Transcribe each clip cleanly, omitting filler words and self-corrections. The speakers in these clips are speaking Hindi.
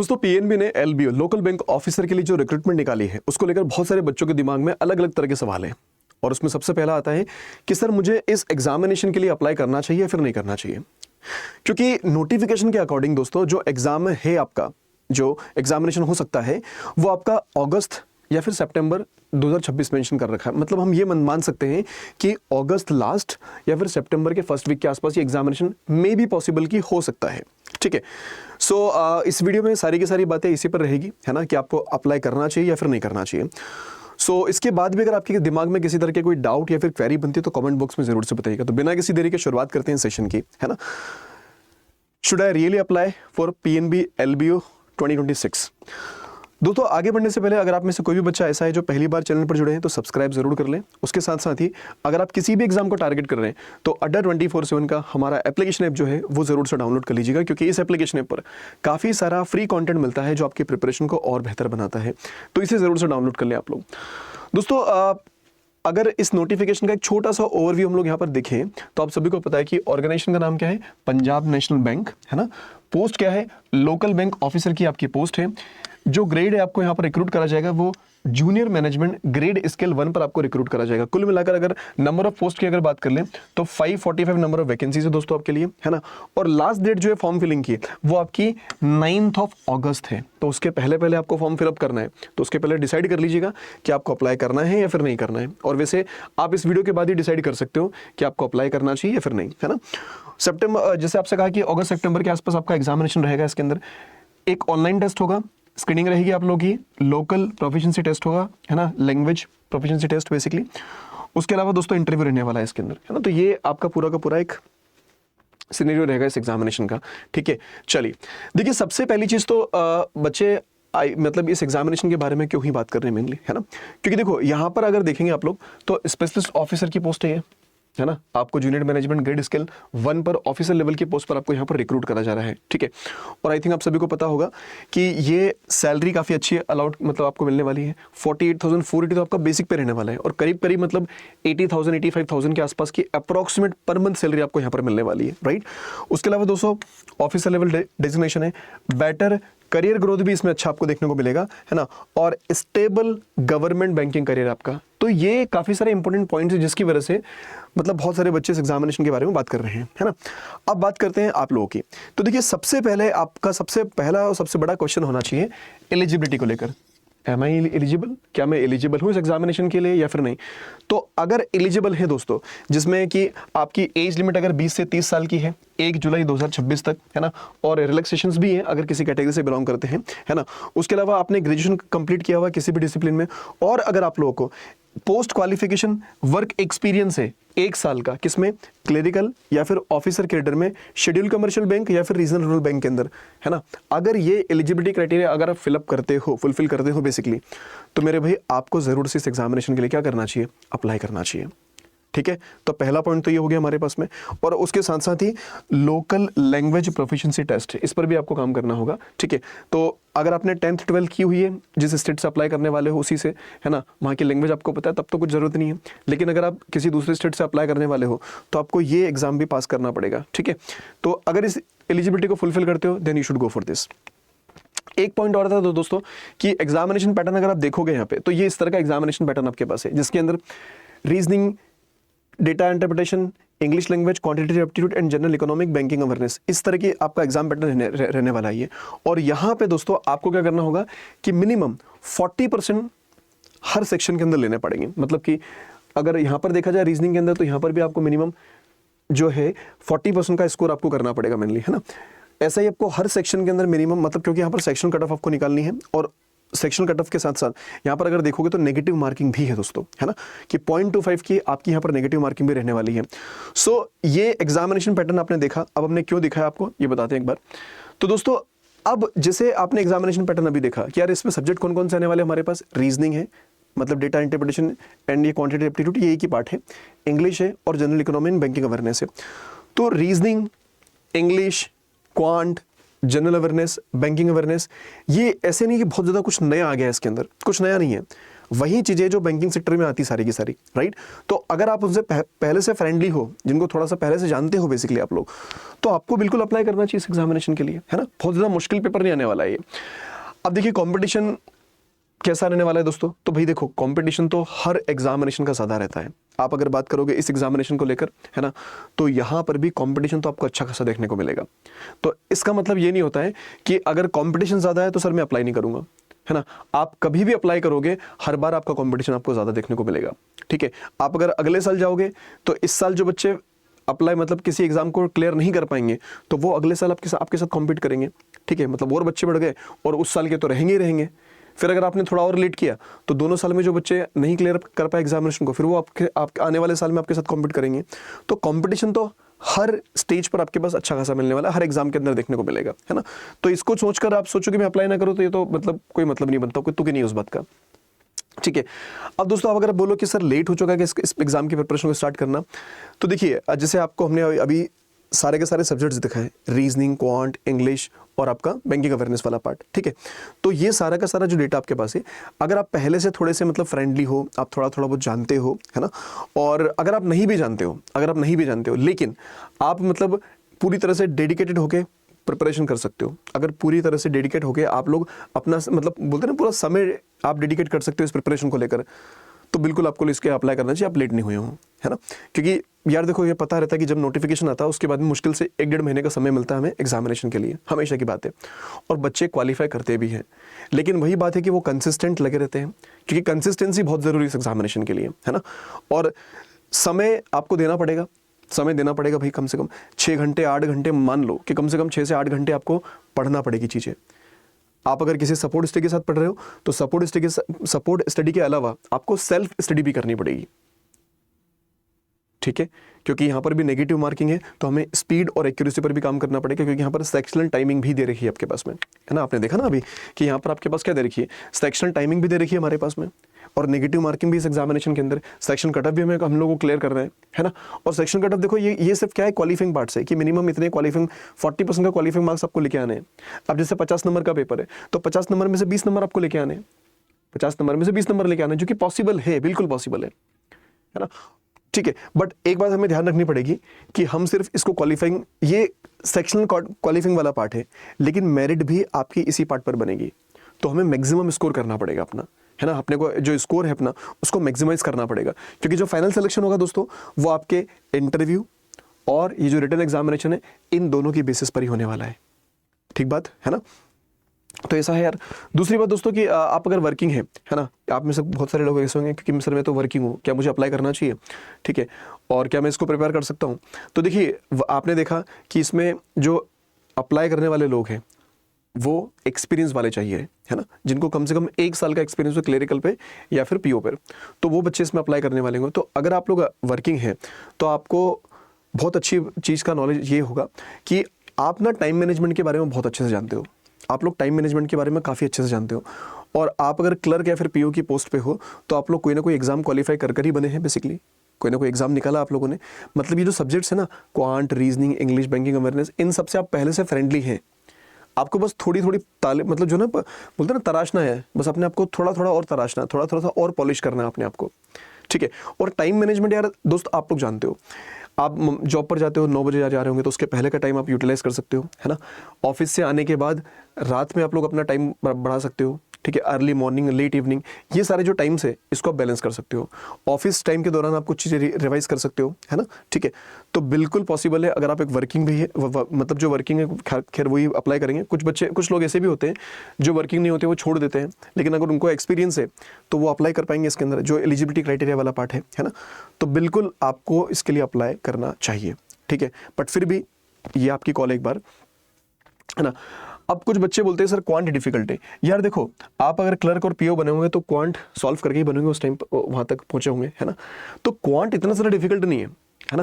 दोस्तों पीएनबी ने एलबीओ लोकल बैंक ऑफिसर के लिए जो रिक्रूटमेंट निकाली है उसको लेकर बहुत सारे बच्चों के दिमाग में अलग अलग तरह के सवाल हैं। और उसमें सबसे पहला आता है कि सर मुझे इस एग्जामिनेशन के लिए अप्लाई करना चाहिए या फिर नहीं करना चाहिए। क्योंकि नोटिफिकेशन के अकॉर्डिंग दोस्तों जो एग्जाम है आपका, जो एग्जामिनेशन हो सकता है वो आपका अगस्त या फिर सितंबर 2026 मेंशन कर रखा है। मतलब हम ये मान सकते हैं कि अगस्त लास्ट या फिर सितंबर के फर्स्ट वीक के आसपास ये एग्जामिनेशन मे बी पॉसिबल की हो सकता है। ठीक है, सो इस वीडियो में सारी की सारी बातें इसी पर रहेगी, है ना, कि आपको अप्लाई करना चाहिए या फिर नहीं करना चाहिए। सो इसके बाद भी अगर आपके दिमाग में किसी तरह के कोई डाउट या फिर क्वेरी बनती है तो कमेंट बॉक्स में जरूर से बताइएगा। तो बिना किसी देरी के शुरुआत करते हैं सेशन की, है ना। Should I really apply for PNB LBO 2026? दोस्तों आगे बढ़ने से पहले अगर आप में से कोई भी बच्चा ऐसा है जो पहली बार चैनल पर जुड़े हैं तो सब्सक्राइब जरूर कर लें। उसके साथ साथ ही अगर आप किसी भी एग्जाम को टारगेट कर रहे हैं तो अड्डा 24/7 का हमारा एप्लीकेशन ऐप जो है वो जरूर से डाउनलोड कर लीजिएगा, क्योंकि इस एप्लीकेशन ऐप पर काफ़ी सारा फ्री कंटेंट मिलता है जो आपकी प्रिपरेशन को और बेहतर बनाता है। तो इसे जरूर से डाउनलोड कर लें आप लोग। दोस्तों अगर इस नोटिफिकेशन का एक छोटा सा ओवरव्यू हम लोग यहाँ पर देखें तो आप सभी को पता है कि ऑर्गेनाइजेशन का नाम क्या है, पंजाब नेशनल बैंक, है ना। पोस्ट क्या है, लोकल बैंक ऑफिसर की आपकी पोस्ट है। जो ग्रेड है आपको यहाँ पर रिक्रूट करा जाएगा वो जूनियर मैनेजमेंट ग्रेड स्केल 1 पर आपको रिक्रूट करा जाएगा। कुल मिलाकर अगर नंबर ऑफ पोस्ट की अगर बात कर लें तो 545 नंबर ऑफ वैकेंसीज है दोस्तों आपके लिए, है ना। और लास्ट डेट जो है फॉर्म फिलिंग की वो आपकी 9 अगस्त है। तो उसके पहले पहले आपको फॉर्म फिलअप करना है, तो उसके पहले डिसाइड कर लीजिएगा कि आपको अप्लाई करना है या फिर नहीं करना है। और वैसे आप इस वीडियो के बाद ही डिसाइड कर सकते हो कि आपको अप्लाई करना चाहिए या फिर नहीं, है ना। सितंबर, जैसे आपसे कहा कि अगस्त सितंबर के आसपास आपका एग्जामिनेशन रहेगा। इसके अंदर एक ऑनलाइन टेस्ट होगा, स्क्रीनिंग रहेगी आप लोग की, लोकल प्रोफिशिएंसी टेस्ट होगा, है ना, लैंग्वेज प्रोफिशिएंसी टेस्ट बेसिकली। उसके अलावा दोस्तों इंटरव्यू रहने वाला है इसके अंदर, है ना। तो ये आपका पूरा का पूरा एक सिनेरियो रहेगा इस एग्जामिनेशन का। ठीक है, चलिए देखिए, सबसे पहली चीज तो बच्चे मतलब इस एग्जामिनेशन के बारे में क्यों ही बात कर रहे हैं मेनली, है ना। क्योंकि देखो यहाँ पर अगर देखेंगे आप लोग तो स्पेशलिस्ट ऑफिसर की पोस्ट है ना। आपको जूनियर मैनेजमेंट ग्रेड स्केल 1 पर ऑफिसर लेवल की पोस्ट पर आपको यहाँ पर रिक्रूट करा जा रहा है। ठीक है, और आई थिंक आप सभी को पता होगा कि ये सैलरी काफ़ी अच्छी है, अलाउड मतलब आपको मिलने वाली है। 48,480 तो आपका बेसिक पे रहने वाला है, और करीब करीब मतलब 80,000 85,000 के आसपास की अप्रॉक्सीमेट पर मंथ सैलरी आपको यहाँ पर मिलने वाली है, राइट। उसके अलावा दोस्तों ऑफिसर लेवल डेजिग्नेशन है, बेटर करियर ग्रोथ भी इसमें अच्छा आपको देखने को मिलेगा, है ना। और स्टेबल गवर्नमेंट बैंकिंग करियर आपका। तो ये काफ़ी सारे इंपॉर्टेंट पॉइंट्स हैं जिसकी वजह से मतलब बहुत सारे बच्चे इस एग्जामिनेशन के बारे में बात कर रहे हैं, है ना। अब बात करते हैं आप लोगों की। तो देखिए सबसे पहले आपका सबसे पहला और सबसे बड़ा क्वेश्चन होना चाहिए एलिजिबिलिटी को लेकर। एम आई एलिजिबल, क्या मैं एलिजिबल हूँ इस एग्जामिनेशन के लिए या फिर नहीं। तो अगर एलिजिबल है दोस्तों, जिसमें कि आपकी एज लिमिट अगर 20 से 30 साल की है 1 जुलाई 2026 तक, है ना, और रिलैक्सेशंस भी हैं अगर किसी कैटेगरी से बिलोंग करते हैं, है ना। उसके अलावा आपने ग्रेजुएशन कंप्लीट किया हुआ किसी भी डिसिप्लिन में, और अगर आप लोगों को पोस्ट क्वालिफिकेशन वर्क एक्सपीरियंस है 1 साल का, किसमें, क्लेरिकल या फिर ऑफिसर कैडर में, शेड्यूल कमर्शियल बैंक या फिर रीजनल रूरल बैंक के अंदर, है ना। अगर ये एलिजिबिलिटी क्राइटेरिया अगर आप फिलअप करते हो, फुलफिल करते हो बेसिकली, तो मेरे भाई आपको जरूर से इस एग्जामिनेशन के लिए क्या करना चाहिए, अप्लाई करना चाहिए। ठीक है, तो पहला पॉइंट तो ये हो गया हमारे पास में। और उसके साथ साथ ही लोकल लैंग्वेज प्रोफिशिएंसी टेस्ट, इस पर भी आपको काम करना होगा। ठीक है, तो अगर आपने 10th 12th की हुई है, जिस स्टेट से अप्लाई करने वाले हो उसी से, है ना, वहाँ की लैंग्वेज आपको पता है तब तो कुछ जरूरत नहीं है। लेकिन अगर आप किसी दूसरे स्टेट से अप्लाई करने वाले हो तो आपको ये एग्जाम भी पास करना पड़ेगा। ठीक है, तो अगर इस एलिजिबिलिटी को फुलफिल करते हो then you should go for this. एक पॉइंट और था तो दोस्तों कि एग्जामिनेशन पैटर्न अगर आप देखोगे यहाँ पे तो ये इस तरह का एग्जामिनेशन पैटर्न आपके पास है, जिसके अंदर reasoning, data interpretation, English language, quantitative aptitude and general economic, banking awareness, इस तरह की आपका एग्जाम पैटर्न रहने वाला है। और यहाँ पे दोस्तों आपको क्या करना होगा कि मिनिमम 40% हर सेक्शन के अंदर लेने पड़ेंगे। मतलब कि अगर यहाँ पर देखा जाए रीजनिंग के अंदर तो यहाँ पर भी आपको मिनिमम जो है 40% का स्कोर आपको करना पड़ेगा मेनली, है ना। ऐसा ही आपको हर सेक्शन के अंदर मिनिमम, मतलब क्योंकि यहाँ पर सेक्शन कट ऑफ आपको निकालनी है, और सेक्शन कट ऑफ के साथ साथ यहाँ पर अगर देखोगे तो नेगेटिव मार्किंग भी है दोस्तों, है ना, कि 0.25 की आपकी यहाँ पर नेगेटिव मार्किंग भी रहने वाली है। सो ये एग्जामिनेशन पैटर्न आपने देखा। अब हमने क्यों दिखाया आपको ये बताते हैं एक बार। तो दोस्तों अब जैसे आपने एग्जामिनेशन पैटर्न अभी देखा कि यार इसमें सब्जेक्ट कौन कौन से आने वाले हमारे पास, रीजनिंग है, मतलब डेटा इंटरप्रिटेशन एंड ये क्वांटिटेटिव एप्टीट्यूड, ये एक ही पार्ट है, इंग्लिश है, और general economy and banking awareness है। तो reasoning, English, quant, general awareness, banking awareness, ये ऐसे नहीं कि बहुत ज़्यादा कुछ नया आ गया है इसके अंदर, कुछ नया नहीं है, वही चीज़ें जो बैंकिंग सेक्टर में आती सारी की सारी, राइट। तो अगर आप उनसे पहले से फ्रेंडली हो, जिनको थोड़ा सा पहले से जानते हो बेसिकली आप लोग, तो आपको बिल्कुल अप्लाई करना चाहिए इस एग्जामिनेशन के लिए, है ना। बहुत ज़्यादा मुश्किल पेपर नहीं आने वाला है ये। अब देखिए कंपटीशन कैसा रहने वाला है दोस्तों, तो भाई देखो कंपटीशन तो हर एग्जामिनेशन का ज़्यादा रहता है। आप अगर बात करोगे इस एग्जामिनेशन को लेकर, है ना, तो यहाँ पर भी कंपटीशन तो आपको अच्छा खासा देखने को मिलेगा। तो इसका मतलब ये नहीं होता है कि अगर कंपटीशन ज़्यादा है तो सर मैं अप्लाई नहीं करूँगा, है ना। आप कभी भी अप्लाई करोगे, हर बार आपका कंपटीशन आपको ज़्यादा देखने को मिलेगा, ठीक है। आप अगर अगले साल जाओगे तो इस साल जो बच्चे अप्लाई मतलब किसी एग्जाम को क्लियर नहीं कर पाएंगे, तो वो अगले साल आपके साथ कॉम्पीट करेंगे, ठीक है। मतलब और बच्चे बढ़ गए और उस साल के तो रहेंगे ही रहेंगे। फिर अगर आपने थोड़ा और लेट किया तो दोनों साल में जो बच्चे नहीं क्लियर कर पाए एग्जामिनेशन को, फिर वो आपके आने वाले साल में आपके साथ कॉम्पीट करेंगे। तो कंपटीशन तो हर स्टेज पर आपके पास अच्छा खासा मिलने वाला है, हर एग्जाम के अंदर देखने को मिलेगा, है ना। तो इसको सोचकर आप सोचो कि मैं अप्लाई ना करूँ, तो ये तो मतलब कोई मतलब नहीं बनता, कोई तुक नहीं उस बात का, ठीक है। अब दोस्तों, अब अगर बोलो कि सर लेट हो चुका है कि इस एग्जाम की प्रिपरेशन को स्टार्ट करना, तो देखिए जैसे आपको हमने अभी सारे के सारे सब्जेक्ट्स दिखाए, रीजनिंग, क्वांट, इंग्लिश और आपका बैंकिंग अवेयरनेस वाला पार्ट, ठीक है। तो ये सारा का सारा जो डेटा आपके पास है, अगर आप पहले से थोड़े से मतलब फ्रेंडली हो, आप थोड़ा थोड़ा बहुत जानते हो, है ना, और अगर आप नहीं भी जानते हो लेकिन आप मतलब पूरी तरह से डेडिकेटेड होके प्रिपरेशन कर सकते हो, अगर पूरी तरह से डेडिकेट होके आप लोग अपना मतलब बोलते हैं ना पूरा समय आप डेडिकेट कर सकते हो इस प्रिपरेशन को लेकर, तो बिल्कुल आपको इसके अप्लाई करना चाहिए, आप लेट नहीं हुए हो, है ना। क्योंकि यार देखो, ये पता रहता है कि जब नोटिफिकेशन आता है उसके बाद में मुश्किल से 1-1.5 महीने का समय मिलता है हमें एग्जामिनेशन के लिए, हमेशा की बात है। और बच्चे क्वालिफाई करते भी हैं, लेकिन वही बात है कि वो कंसिस्टेंट लगे रहते हैं, क्योंकि कंसिस्टेंसी बहुत ज़रूरी है इस एग्जामिनेशन के लिए, है ना। और समय आपको देना पड़ेगा भाई, कम से कम 6 घंटे 8 घंटे, मान लो कि कम से कम 6 से 8 घंटे आपको पढ़ना पड़ेगी चीज़ें। आप अगर किसी सपोर्ट स्टडी के साथ पढ़ रहे हो तो सपोर्ट स्टडी के अलावा आपको सेल्फ स्टडी भी करनी पड़ेगी, ठीक है। क्योंकि यहाँ पर भी नेगेटिव मार्किंग है, तो हमें स्पीड और एक्यूरेसी पर भी काम करना पड़ेगा, क्योंकि यहाँ पर सेक्शनल टाइमिंग भी दे रखी है आपके पास में, है ना। आपने देखा ना अभी कि यहाँ पर आपके पास क्या दे रखी है, सेक्शनल टाइमिंग भी दे रखी है हमारे पास में, और नेगेटिव मार्किंग भी इस एग्जामिनेशन के अंदर, सेक्शन कटअप भी हम लोगों को क्लियर कर रहे हैं, है ना। और सेक्शन कटअप देखो, ये सिर्फ क्या है, क्वालिफाइंग पार्ट से, कि मिनिमम इतने क्वालिफाइंग 40% का क्वालिफाइंग मार्क्स आपको लेके आने हैं। अब जैसे 50 नंबर का पेपर है, तो 50 नंबर में से 20 नंबर आपको लेके आने हैं, 50 नंबर में से 20 नंबर लेके आने, जो कि पॉसिबल है, बिल्कुल पॉसिबल है ना, ठीक है। बट एक बात हमें ध्यान रखनी पड़ेगी कि हम सिर्फ इसको क्वालिफाइंग, ये सेक्शनल क्वालिफाइंग वाला पार्ट है, लेकिन मेरिट भी आपकी इसी पार्ट पर बनेगी। तो हमें मैक्सिमम स्कोर करना पड़ेगा अपना, है ना। अपने को जो स्कोर है अपना, उसको मैक्सिमाइज करना पड़ेगा, क्योंकि जो फाइनल सिलेक्शन होगा दोस्तों, वो आपके इंटरव्यू और ये जो रिटन एग्जामिनेशन है, इन दोनों की बेसिस पर ही होने वाला है, ठीक बात है ना। तो ऐसा है यार। दूसरी बात दोस्तों कि आप अगर वर्किंग है ना, आप में से बहुत सारे लोग ऐसे होंगे कि सर मैं तो वर्किंग हूँ, क्या मुझे अप्लाई करना चाहिए, ठीक है, और क्या मैं इसको प्रिपेयर कर सकता हूँ। तो देखिए, आपने देखा कि इसमें जो अप्लाई करने वाले लोग हैं वो एक्सपीरियंस वाले चाहिए, है ना, जिनको कम से कम 1 साल का एक्सपीरियंस हो क्लेरिकल पे या फिर पीओ पर, तो वो बच्चे इसमें अप्लाई करने वाले होंगे। तो अगर आप लोग वर्किंग हैं तो आपको बहुत अच्छी चीज़ का नॉलेज ये होगा कि आप ना टाइम मैनेजमेंट के बारे में बहुत अच्छे से जानते हो, आप लोग टाइम मैनेजमेंट के बारे में काफ़ी अच्छे से जानते हो, और आप अगर क्लर्क या फिर पीओ की पोस्ट पे हो तो आप लोग कोई ना कोई एग्जाम क्वालिफाई कर ही बने हैं, बेसिकली कोई ना कोई एग्जाम निकाला आप लोगों ने। मतलब ये जो सब्जेक्ट्स है ना, quant, reasoning, English, banking awareness, इन सबसे आप पहले से फ्रेंडली हैं। आपको बस थोड़ी थोड़ी मतलब जो ना बोलते हैं ना, तराशना है, बस अपने आप को थोड़ा थोड़ा और तराशना, थोड़ा थोड़ा सा और पॉलिश करना है अपने आप को, ठीक है। और टाइम मैनेजमेंट यार दोस्त, आप लोग जानते हो, आप जॉब पर जाते हो 9 बजे जा रहे होंगे, तो उसके पहले का टाइम आप यूटिलाइज कर सकते हो, है ना। ऑफिस से आने के बाद रात में आप लोग अपना टाइम बढ़ा सकते हो, ठीक है। अर्ली मॉर्निंग, लेट इवनिंग, ये सारे जो टाइम्स है इसको आप बैलेंस कर सकते हो। ऑफिस टाइम के दौरान आप कुछ चीज़ें रिवाइज कर सकते हो, है ना, ठीक है। तो बिल्कुल पॉसिबल है, अगर आप एक वर्किंग भी है, मतलब जो वर्किंग है खैर वही अप्लाई करेंगे। कुछ लोग ऐसे भी होते हैं जो वर्किंग नहीं होते, वो छोड़ देते हैं, लेकिन अगर उनको एक्सपीरियंस है तो वो अप्लाई कर पाएंगे इसके अंदर, जो एलिजिबिलिटी क्राइटेरिया वाला पार्ट है ना। तो बिल्कुल आपको इसके लिए अप्लाई करना चाहिए, ठीक है। बट फिर भी ये आपकी कॉल एक बार, है ना। अब कुछ बच्चे बोलते हैं सर क्वांट डिफिकल्ट है। यार देखो, आप अगर क्लर्क और पीओ बने होंगे तो क्वांट सॉल्व करके ही बनेंगे, उस टाइम वहां तक पहुंचे होंगे, है ना। तो क्वांट इतना ज़्यादा डिफिकल्ट नहीं है ना,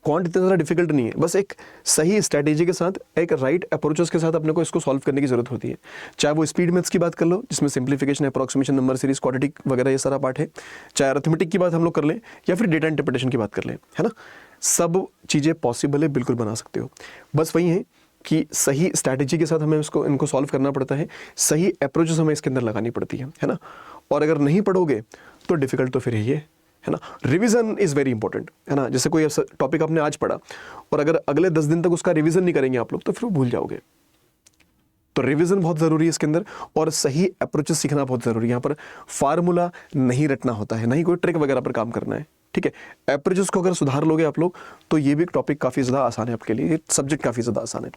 क्वांट इतना ज़्यादा डिफिकल्ट नहीं है। बस एक सही स्ट्रैटेजी के साथ, एक राइट अप्रोचेस के साथ अपने को इसको सॉल्व करने की जरूरत होती है। चाहे वो स्पीड मैथ्स की बात कर लो, जिसमें simplification, approximation, number series, quadratic वगैरह ये सारा पार्ट है, चाहे अरिथमेटिक की बात हम लोग कर लें, या फिर डेटा इंटरप्रिटेशन की बात कर लें, है ना। सब चीज़ें पॉसिबल है, बिल्कुल बना सकते हो। बस वही है कि सही स्ट्रैटेजी के साथ हमें इनको सॉल्व करना पड़ता है, सही अप्रोचेस हमें इसके अंदर लगानी पड़ती है ना। और अगर नहीं पढ़ोगे तो डिफिकल्ट तो फिर यही है ना। रिवीजन इज़ वेरी इंपॉर्टेंट, है ना। जैसे कोई टॉपिक आपने आज पढ़ा और अगर अगले 10 दिन तक उसका रिवीजन नहीं करेंगे आप लोग तो फिर वो भूल जाओगे। तो रिवीजन बहुत ज़रूरी है इसके अंदर, और सही अप्रोचेस सीखना बहुत ज़रूरी है। यहाँ पर फार्मूला नहीं रटना होता है, नहीं कोई ट्रिक वगैरह पर काम करना है, ठीक है। अप्रोचेस को अगर सुधार लोगे आप लोग तो ये भी टॉपिक काफ़ी ज़्यादा आसान है आपके लिए, ये सब्जेक्ट काफ़ी ज़्यादा आसान है,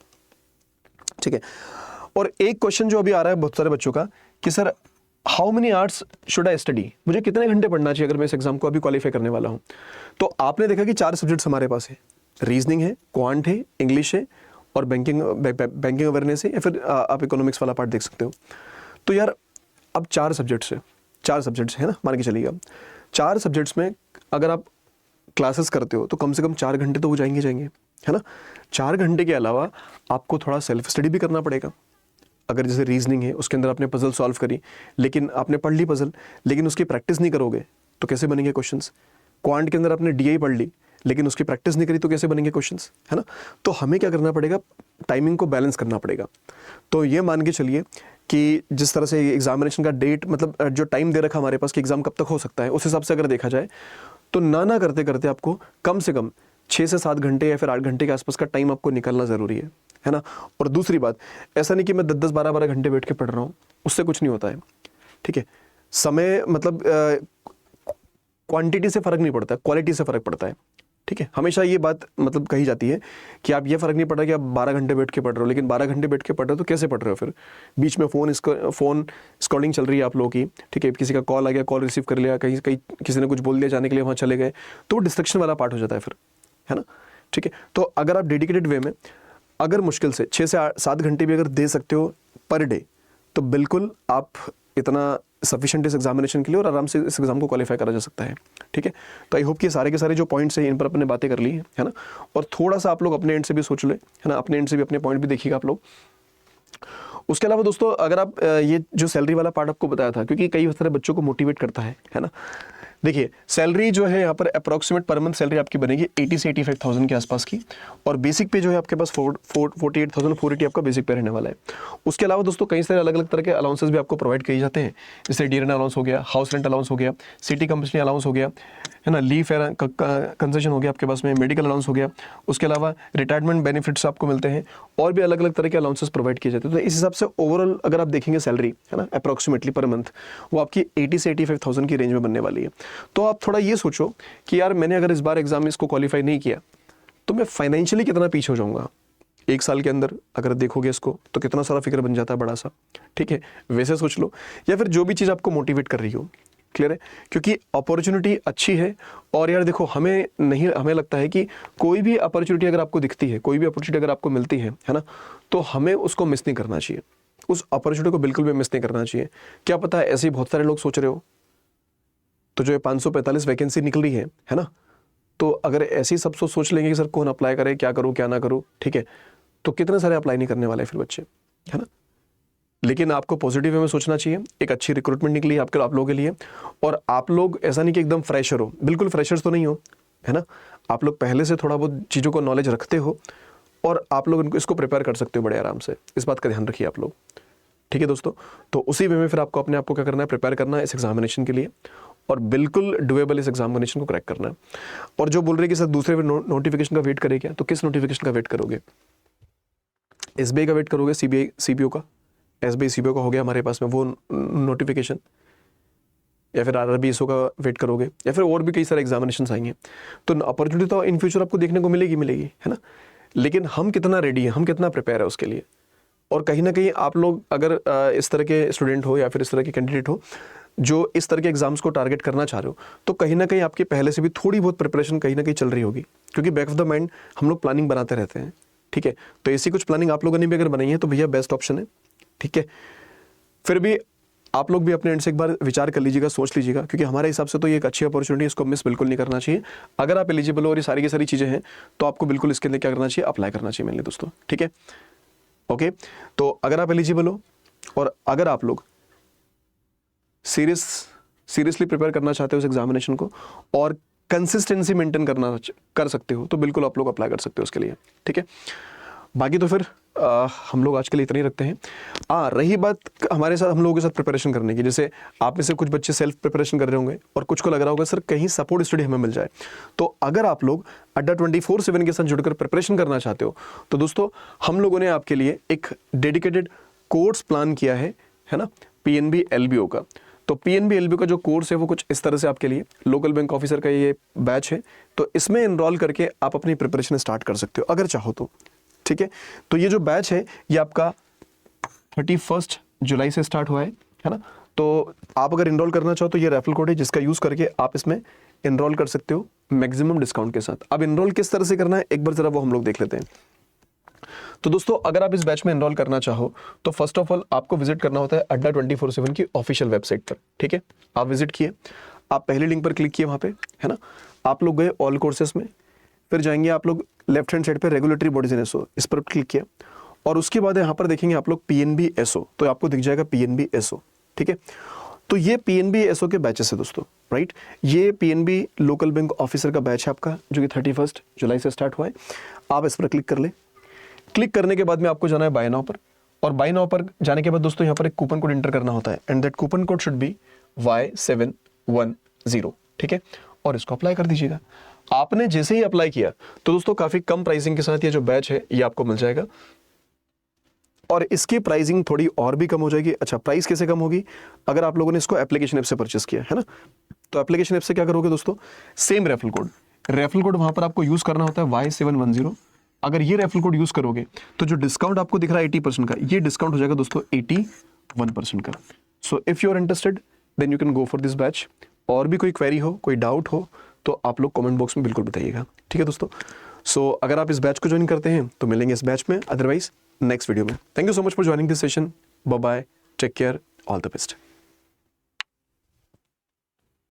ठीक है। और एक क्वेश्चन जो अभी आ रहा है बहुत सारे बच्चों का कि sir how many hours should I study, मुझे कितने घंटे पढ़ना चाहिए अगर मैं इस एग्जाम को अभी क्वालिफाई करने वाला हूँ। तो आपने देखा कि 4 सब्जेक्ट्स हमारे पास है, रीजनिंग है, क्वांट है, इंग्लिश है और बैंकिंग अवेयरनेस है, या फिर आप इकोनॉमिक्स वाला पार्ट देख सकते हो। तो यार अब 4 सब्जेक्ट्स है ना, मान के चलिए। 4 सब्जेक्ट्स में अगर आप क्लासेस करते हो तो कम से कम 4 घंटे तो वो जाएंगे, है ना। 4 घंटे के अलावा आपको थोड़ा सेल्फ स्टडी भी करना पड़ेगा। अगर जैसे रीजनिंग है उसके अंदर आपने पजल सॉल्व करी, लेकिन आपने पढ़ ली पजल लेकिन उसकी प्रैक्टिस नहीं करोगे तो कैसे बनेंगे क्वेश्चंस। क्वांट के अंदर आपने डीआई पढ़ ली लेकिन उसकी प्रैक्टिस नहीं करी तो कैसे बनेंगे क्वेश्चंस, है ना। तो हमें क्या करना पड़ेगा, टाइमिंग को बैलेंस करना पड़ेगा। तो ये मान के चलिए कि जिस तरह से एग्जामिनेशन का डेट, मतलब जो टाइम दे रखा हमारे पास कि एग्जाम कब तक हो सकता है, उस हिसाब से अगर देखा जाए तो ना करते करते आपको कम से कम 6 से 7 घंटे या फिर 8 घंटे के आसपास का टाइम आपको निकालना ज़रूरी है ना। और दूसरी बात, ऐसा नहीं कि मैं 10-10, 12-12 घंटे बैठ के पढ़ रहा हूँ, उससे कुछ नहीं होता है, ठीक है। समय मतलब क्वांटिटी से फ़र्क नहीं पड़ता, क्वालिटी से फ़र्क पड़ता है, ठीक है। हमेशा ये बात मतलब कही जाती है कि आप ये फ़र्क नहीं पड़ रहा कि आप 12 घंटे बैठ के पढ़ रहे हो, लेकिन 12 घंटे बैठ के पढ़ रहे हो तो कैसे पढ़ रहे हो, फिर बीच में फ़ोन स्क्रॉलिंग चल रही है आप लोगों की, ठीक है। किसी का कॉल आ गया, कॉल रिसीव कर लिया, कहीं किसी ने कुछ बोल दिया जाने के लिए वहाँ चले गए, तो डिस्ट्रक्शन वाला पार्ट हो जाता है फिर, है ना, ठीक है। तो अगर आप डेडिकेटेड वे में अगर मुश्किल से 6 से 7 घंटे भी अगर दे सकते हो पर डे तो बिल्कुल आप इतना सफिशिएंट इस एग्जामिनेशन के लिए और आराम से इस एग्जाम को क्वालिफाई करा जा सकता है, ठीक है। तो आई होप कि सारे के सारे जो पॉइंट्स हैं इन पर अपने बातें कर ली है ना। और थोड़ा सा आप लोग अपने एंड से भी सोच ले, है ना, अपने एंड से भी अपने पॉइंट भी देखिएगा आप लोग। उसके अलावा दोस्तों अगर आप ये जो सैलरी वाला पार्ट आपको बताया था, क्योंकि कई सारे बच्चों को मोटिवेट करता है ना। देखिए सैलरी जो है यहाँ पर अप्रॉक्सीमेट पर मंथ सैलरी आपकी बनेगी 80 से 85,000 के आसपास की, और बेसिक पे जो है आपके पास 48,480 आपका बेसिक पे रहने वाला है। उसके अलावा दोस्तों कई सारे अलग अलग तरह के अलाउंसेस भी आपको प्रोवाइड किए जाते हैं, जैसे डीएनए अलाउंस हो गया, हाउस रेंट अलाउंस हो गया, सिटी कंपनी अलाउंस हो गया, है ना, लीव कंसेशन हो गया आपके पास में, मेडिकल अलाउंस हो गया। उसके अलावा रिटायरमेंट बेनिफिट्स आपको मिलते हैं और भी अलग अलग तरह के अलाउंसेस प्रोवाइड किए जाते हैं। तो इस हिसाब से ओवरऑल अगर आप देखेंगे सैलरी, है ना, अप्रॉक्सीमेटली पर मंथ वो आपकी 80 से 85,000 की रेंज में बनने वाली है। तो आप थोड़ा ये सोचो कि यार मैंने अगर इस बार एग्जाम में इसको क्वालिफाई नहीं किया तो मैं फाइनेंशियली कितना पीछे हो जाऊंगा। 1 साल के अंदर अगर देखोगे इसको तो कितना सारा फिगर बन जाता है बड़ा सा, ठीक है। वैसे सोच लो, या फिर जो भी चीज़ आपको मोटिवेट कर रही हो, क्लियर है, क्योंकि अपॉर्चुनिटी अच्छी है। और यार देखो हमें लगता है कि कोई भी अपॉर्चुनिटी अगर आपको दिखती है, कोई भी अपॉर्चुनिटी अगर आपको मिलती है ना, तो हमें उसको मिस नहीं करना चाहिए, उस अपॉर्चुनिटी को बिल्कुल भी मिस नहीं करना चाहिए। क्या पता है ऐसे ही बहुत सारे लोग सोच रहे हो, तो जो ये 545 वैकेंसी निकल रही है ना, तो अगर ऐसे ही सब सोच लेंगे कि सर कौन अप्लाई करे, क्या करूँ क्या ना करूँ, ठीक है, तो कितने सारे अप्लाई नहीं करने वाले फिर बच्चे, है ना। लेकिन आपको पॉजिटिव वे में सोचना चाहिए। एक अच्छी रिक्रूटमेंट निकली है आप लोगों के लिए, और आप लोग ऐसा नहीं कि एकदम फ्रेशर हो, बिल्कुल फ्रेशर्स तो नहीं हो, है ना। आप लोग पहले से थोड़ा बहुत चीज़ों को नॉलेज रखते हो और आप लोग इसको प्रिपेयर कर सकते हो बड़े आराम से। इस बात का ध्यान रखिए आप लोग, ठीक है दोस्तों। तो उसी वे में फिर आपको अपने आप को क्या करना है, प्रिपेयर करना है इस एग्जामिनेशन के लिए, और बिल्कुल डुएबल इस एग्जामिनेशन को क्रैक करना है। और जो बोल रहे हैं कि सर दूसरे नोटिफिकेशन का वेट करें क्या, तो किस नोटिफिकेशन का वेट करोगे? एसबीआई का वेट करोगे, सीबीआई सीपीओ का, एसबीआई सीपीओ का हो गया हमारे पास में वो नोटिफिकेशन, या फिर आरआरबीएसओ का वेट करोगे, या फिर और भी कई सारे एग्जामिनेशन आएंगे। तो अपॉर्चुनिटी तो इन फ्यूचर आपको देखने को मिलेगी, है ना। लेकिन हम कितना रेडी हैं, हम कितना प्रिपेयर है उसके लिए। और कहीं ना कहीं आप लोग अगर इस तरह के स्टूडेंट हो या फिर इस तरह के कैंडिडेट हो जो इस तरह के एग्जाम्स को टारगेट करना चाह रहे हो, तो कहीं ना कहीं आपके पहले से भी थोड़ी बहुत प्रिपरेशन कहीं ना कहीं चल रही होगी, क्योंकि बैक ऑफ द माइंड हम लोग प्लानिंग बनाते रहते हैं, ठीक है। तो ऐसी कुछ प्लानिंग आप लोगों ने भी अगर बनाई है तो भैया बेस्ट ऑप्शन है, ठीक है। फिर भी आप लोग भी अपने एंड से एक बार विचार कर लीजिएगा, सोच लीजिएगा, क्योंकि हमारे हिसाब से तो ये एक अच्छी अपॉर्चुनिटी है, इसको मिस बिल्कुल नहीं करना चाहिए। अगर आप एलिजिबल हो और ये सारी की सारी चीज़ें हैं तो आपको बिल्कुल इसके अंदर क्या करना चाहिए, अप्लाई करना चाहिए मेनली दोस्तों, ठीक है। ओके, तो अगर आप एलिजिबल हो और अगर आप लोग सीरियसली प्रिपेयर करना चाहते हो उस एग्जामिनेशन को और कंसिस्टेंसी मेंटेन कर सकते हो, तो बिल्कुल आप लोग अप्लाई कर सकते हो उसके लिए, ठीक है। बाकी तो फिर हम लोग आज के लिए इतना ही रखते हैं। रही बात हमारे साथ, हम लोगों के साथ प्रिपरेशन करने की, जैसे आप में से कुछ बच्चे सेल्फ प्रिपरेशन कर रहे होंगे और कुछ को लग रहा होगा सर कहीं सपोर्ट स्टडी हमें मिल जाए। तो अगर आप लोग अड्डा 24/7 के साथ जुड़कर प्रिपरेशन करना चाहते हो तो दोस्तों हम लोगों ने आपके लिए एक डेडिकेटेड कोर्स प्लान किया है ना, PNB LBO का। तो PNB LBO का जो कोर्स है वो कुछ इस तरह से आपके लिए, लोकल बैंक ऑफिसर का ये बैच है, तो इसमें एनरोल करके आप अपनी प्रिपरेशन स्टार्ट कर सकते हो अगर चाहो तो, ठीक है। तो ये जो बैच है ये आपका 31 जुलाई से स्टार्ट हुआ है ना। तो आप अगर एनरोल करना चाहो तो ये रेफरल कोड है जिसका यूज करके आप इसमें एनरोल कर सकते हो मैक्सिमम डिस्काउंट के साथ। अब एनरोल किस तरह से करना है एक बार जरा वो हम लोग देख लेते हैं। तो दोस्तों अगर आप इस बैच में एनरोल करना चाहो तो फर्स्ट ऑफ ऑल आपको विजिट करना होता है अड्डा 24/7 की ऑफिशियल वेबसाइट पर, ठीक है। आप विजिट किए, आप पहले लिंक पर क्लिक किए वहां पे, है ना। आप लोग गए ऑल कोर्सेस में, फिर जाएंगे आप लोग लेफ्ट हैंड साइड पे रेगुलेटरी बॉडीज इन SO, इस पर क्लिक किया और उसके बाद यहाँ पर देखेंगे आप लोग PNB SO, तो आपको दिख जाएगा PNB SO, ठीक है। तो ये PNB SO के बैचेस है दोस्तों, राइट। ये PNB लोकल बैंक ऑफिसर का बैच है आपका जो कि 31 जुलाई से स्टार्ट हुआ है। आप इस पर क्लिक कर ले। क्लिक करने के बाद में आपको जाना है बाय नाउ पर, और बाय नाउ पर जाने के बाद दोस्तों यहाँ पर एक कूपन कोड एंटर करना होता है and that coupon code should be Y710, ठीक है। और इसको अप्लाई कर दीजिएगा। आपने जैसे ही अप्लाई किया तो दोस्तों काफी कम प्राइसिंग के साथ ये जो बैच है ये आपको मिल जाएगा और इसकी प्राइसिंग थोड़ी और भी कम हो जाएगी। अच्छा, प्राइस कैसे कम होगी? अगर आप लोगों ने इसको एप्लीकेशन ऐप से परचेस किया है ना, तो एप्लीकेशन ऐप से क्या करोगे दोस्तों, सेम रेफरल कोड वहां पर आपको यूज करना होता है Y710। अगर ये रेफरल कोड यूज करोगे तो जो डिस्काउंट आपको दिख रहा है 80% का, ये डिस्काउंट हो जाएगा दोस्तों 81% का। So if you are interested then you can go for this batch. और भी कोई क्वेरी हो, कोई डाउट हो तो आप लोग कमेंट बॉक्स में बिल्कुल बताइएगा, ठीक है दोस्तों। सो अगर आप इस बैच को ज्वाइन करते हैं तो मिलेंगे इस बैच में, अदरवाइज नेक्स्ट वीडियो में। Thank you so much for joining this session. Bye bye, take care, all the best.